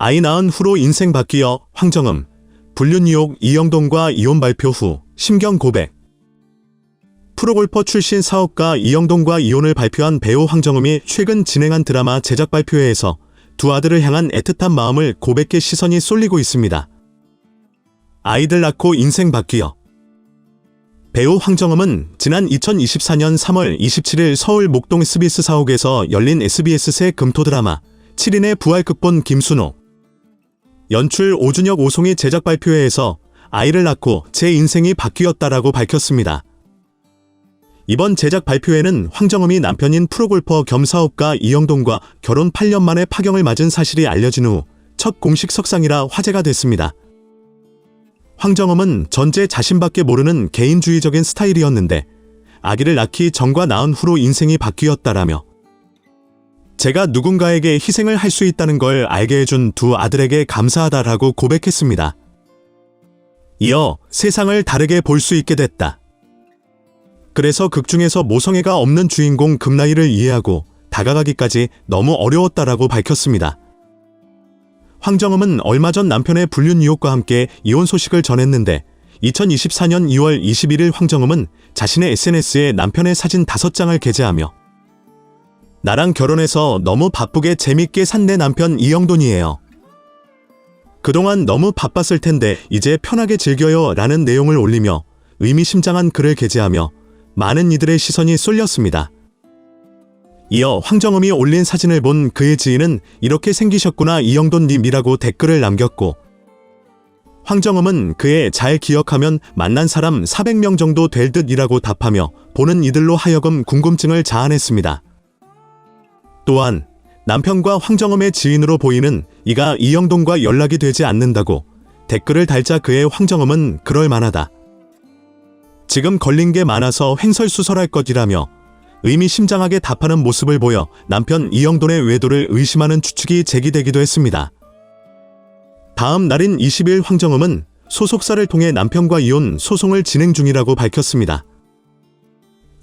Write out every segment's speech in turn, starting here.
아이 낳은 후로 인생 바뀌어 황정음, 불륜 유혹 이영돈과 이혼 발표 후 심경 고백. 프로골퍼 출신 사업가 이영돈과 이혼을 발표한 배우 황정음이 최근 진행한 드라마 제작 발표회에서 두 아들을 향한 애틋한 마음을 고백해 시선이 쏠리고 있습니다. 아이들 낳고 인생 바뀌어. 배우 황정음은 지난 2024년 3월 27일 서울 목동 SBS 사옥에서 열린 SBS 새 금토 드라마 7인의 부활 극본 김순호, 연출 오준혁 오송이 제작 발표회에서 아이를 낳고 제 인생이 바뀌었다라고 밝혔습니다. 이번 제작 발표회는 황정음이 남편인 프로골퍼 겸 사업가 이영돈과 결혼 8년 만에 파경을 맞은 사실이 알려진 후 첫 공식 석상이라 화제가 됐습니다. 황정음은 전제 자신밖에 모르는 개인주의적인 스타일이었는데 아기를 낳기 전과 낳은 후로 인생이 바뀌었다라며 제가 누군가에게 희생을 할 수 있다는 걸 알게 해준 두 아들에게 감사하다라고 고백했습니다. 이어 세상을 다르게 볼 수 있게 됐다. 그래서 극중에서 모성애가 없는 주인공 금나이를 이해하고 다가가기까지 너무 어려웠다라고 밝혔습니다. 황정음은 얼마 전 남편의 불륜 유혹과 함께 이혼 소식을 전했는데 2024년 2월 21일 황정음은 자신의 SNS에 남편의 사진 5장을 게재하며 나랑 결혼해서 너무 바쁘게 재밌게 산 내 남편 이영돈이에요. 그동안 너무 바빴을 텐데 이제 편하게 즐겨요 라는 내용을 올리며 의미심장한 글을 게재하며 많은 이들의 시선이 쏠렸습니다. 이어 황정음이 올린 사진을 본 그의 지인은 이렇게 생기셨구나 이영돈님이라고 댓글을 남겼고 황정음은 그의 잘 기억하면 만난 사람 400명 정도 될 듯이라고 답하며 보는 이들로 하여금 궁금증을 자아냈습니다. 또한 남편과 황정음의 지인으로 보이는 이가 이영돈과 연락이 되지 않는다고 댓글을 달자 그의 황정음은 그럴 만하다. 지금 걸린 게 많아서 횡설수설할 것이라며 의미심장하게 답하는 모습을 보여 남편 이영돈의 외도를 의심하는 추측이 제기되기도 했습니다. 다음 날인 20일 황정음은 소속사를 통해 남편과 이혼 소송을 진행 중이라고 밝혔습니다.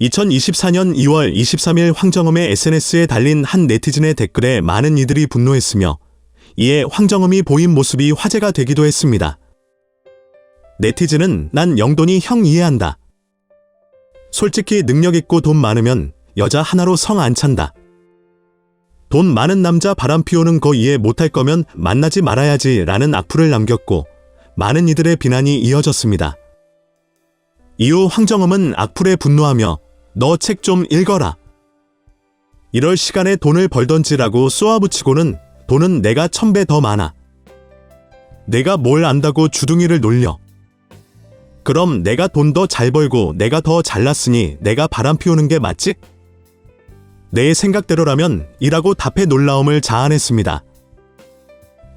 2024년 2월 23일 황정음의 SNS에 달린 한 네티즌의 댓글에 많은 이들이 분노했으며 이에 황정음이 보인 모습이 화제가 되기도 했습니다. 네티즌은 난 영돈이 형 이해한다. 솔직히 능력 있고 돈 많으면 여자 하나로 성 안 찬다. 돈 많은 남자 바람 피우는 거 이해 못할 거면 만나지 말아야지 라는 악플을 남겼고 많은 이들의 비난이 이어졌습니다. 이후 황정음은 악플에 분노하며 너 책 좀 읽어라. 이럴 시간에 돈을 벌던지라고 쏘아붙이고는 돈은 내가 1000배 더 많아. 내가 뭘 안다고 주둥이를 놀려. 그럼 내가 돈 더 잘 벌고 내가 더 잘났으니 내가 바람 피우는 게 맞지? 내 생각대로라면 이라고 답해 놀라움을 자아냈습니다.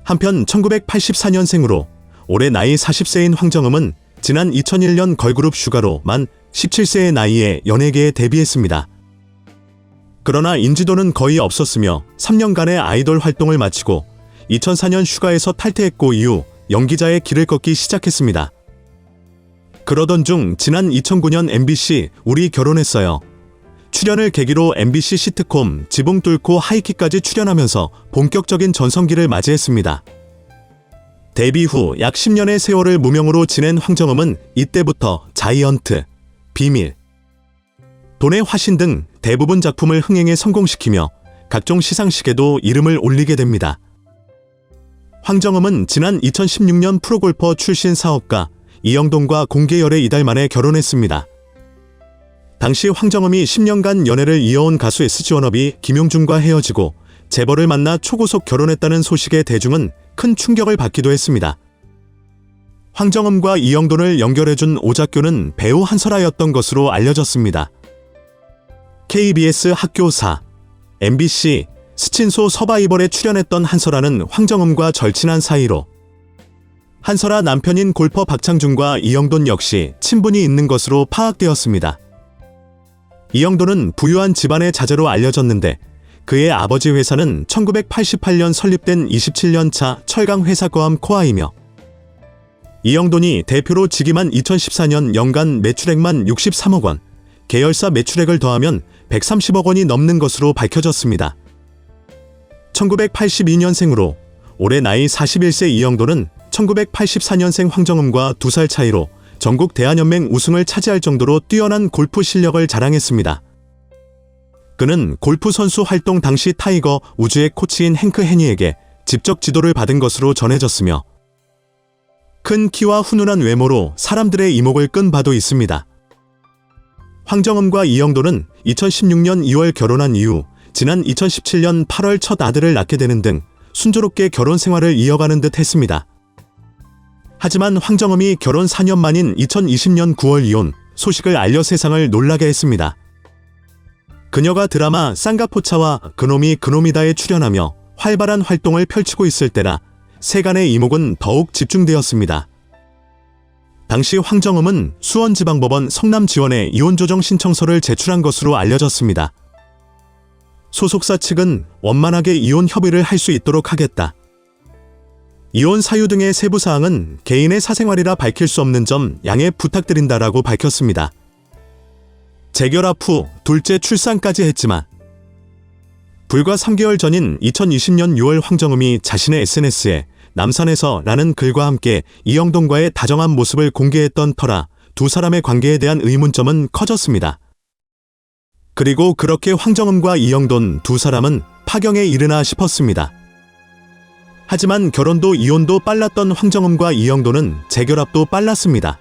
한편 1984년생으로 올해 나이 40세인 황정음은 지난 2001년 걸그룹 슈가로 만 17세의 나이에 연예계에 데뷔했습니다. 그러나 인지도는 거의 없었으며 3년간의 아이돌 활동을 마치고 2004년 슈가에서 탈퇴했고 이후 연기자의 길을 걷기 시작했습니다. 그러던 중 지난 2009년 MBC 우리 결혼했어요 출연을 계기로 MBC 시트콤 지붕 뚫고 하이킥까지 출연하면서 본격적인 전성기를 맞이했습니다. 데뷔 후 약 10년의 세월을 무명으로 지낸 황정음은 이때부터 자이언트, 비밀, 돈의 화신 등 대부분 작품을 흥행에 성공시키며 각종 시상식에도 이름을 올리게 됩니다. 황정음은 지난 2016년 프로골퍼 출신 사업가 이영돈과 공개 열애 이달 만에 결혼했습니다. 당시 황정음이 10년간 연애를 이어온 가수 SG 워너비 김용준과 헤어지고 재벌을 만나 초고속 결혼했다는 소식에 대중은 큰 충격을 받기도 했습니다. 황정음과 이영돈을 연결해준 오작교는 배우 한설아였던 것으로 알려졌습니다. KBS 학교사, MBC, 스친소 서바이벌에 출연했던 한설아는 황정음과 절친한 사이로 한설아 남편인 골퍼 박창준과 이영돈 역시 친분이 있는 것으로 파악되었습니다. 이영돈은 부유한 집안의 자제로 알려졌는데 그의 아버지 회사는 1988년 설립된 27년 차 철강 회사거함 코아이며 이영돈이 대표로 직임한 2014년 연간 매출액만 63억 원, 계열사 매출액을 더하면 130억 원이 넘는 것으로 밝혀졌습니다. 1982년생으로 올해 나이 41세 이영도는 1984년생 황정음과 2살 차이로 전국 대한연맹 우승을 차지할 정도로 뛰어난 골프 실력을 자랑했습니다. 그는 골프 선수 활동 당시 타이거 우즈의 코치인 행크 해니에게 직접 지도를 받은 것으로 전해졌으며 큰 키와 훈훈한 외모로 사람들의 이목을 끈 바도 있습니다. 황정음과 이영도는 2016년 2월 결혼한 이후 지난 2017년 8월 첫 아들을 낳게 되는 등 순조롭게 결혼 생활을 이어가는 듯 했습니다. 하지만 황정음이 결혼 4년 만인 2020년 9월 이혼 소식을 알려 세상을 놀라게 했습니다. 그녀가 드라마 쌍가포차와 그놈이 그놈이다에 출연하며 활발한 활동을 펼치고 있을 때라 세간의 이목은 더욱 집중되었습니다. 당시 황정음은 수원지방법원 성남지원에 이혼조정 신청서를 제출한 것으로 알려졌습니다. 소속사 측은 원만하게 이혼 협의를 할 수 있도록 하겠다. 이혼 사유 등의 세부 사항은 개인의 사생활이라 밝힐 수 없는 점 양해 부탁드린다라고 밝혔습니다. 재결합 후 둘째 출산까지 했지만 불과 3개월 전인 2020년 6월 황정음이 자신의 SNS에 남산에서 라는 글과 함께 이영돈과의 다정한 모습을 공개했던 터라 두 사람의 관계에 대한 의문점은 커졌습니다. 그리고 그렇게 황정음과 이영돈 두 사람은 파경에 이르나 싶었습니다. 하지만 결혼도 이혼도 빨랐던 황정음과 이영돈은 재결합도 빨랐습니다.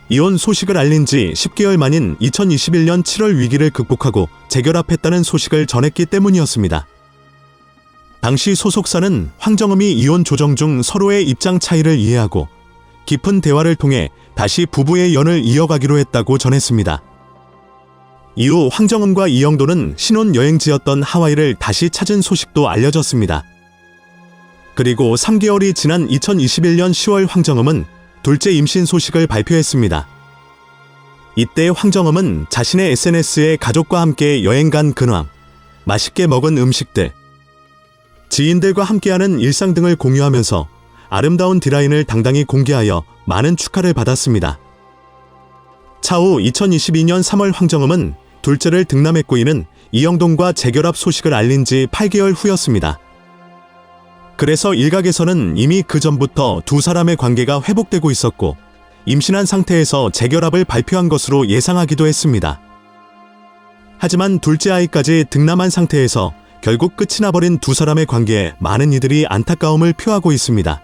이혼 소식을 알린 지 10개월 만인 2021년 7월 위기를 극복하고 재결합했다는 소식을 전했기 때문이었습니다. 당시 소속사는 황정음이 이혼 조정 중 서로의 입장 차이를 이해하고 깊은 대화를 통해 다시 부부의 연을 이어가기로 했다고 전했습니다. 이후 황정음과 이영돈은 신혼여행지였던 하와이를 다시 찾은 소식도 알려졌습니다. 그리고 3개월이 지난 2021년 10월 황정음은 둘째 임신 소식을 발표했습니다. 이때 황정음은 자신의 SNS에 가족과 함께 여행 간 근황, 맛있게 먹은 음식들, 지인들과 함께하는 일상 등을 공유하면서 아름다운 디라인을 당당히 공개하여 많은 축하를 받았습니다. 차후 2022년 3월 황정음은 둘째를 등남했고 이는 이영돈과 재결합 소식을 알린 지 8개월 후였습니다. 그래서 일각에서는 이미 그 전부터 두 사람의 관계가 회복되고 있었고 임신한 상태에서 재결합을 발표한 것으로 예상하기도 했습니다. 하지만 둘째 아이까지 등남한 상태에서 결국 끝이 나버린 두 사람의 관계에 많은 이들이 안타까움을 표하고 있습니다.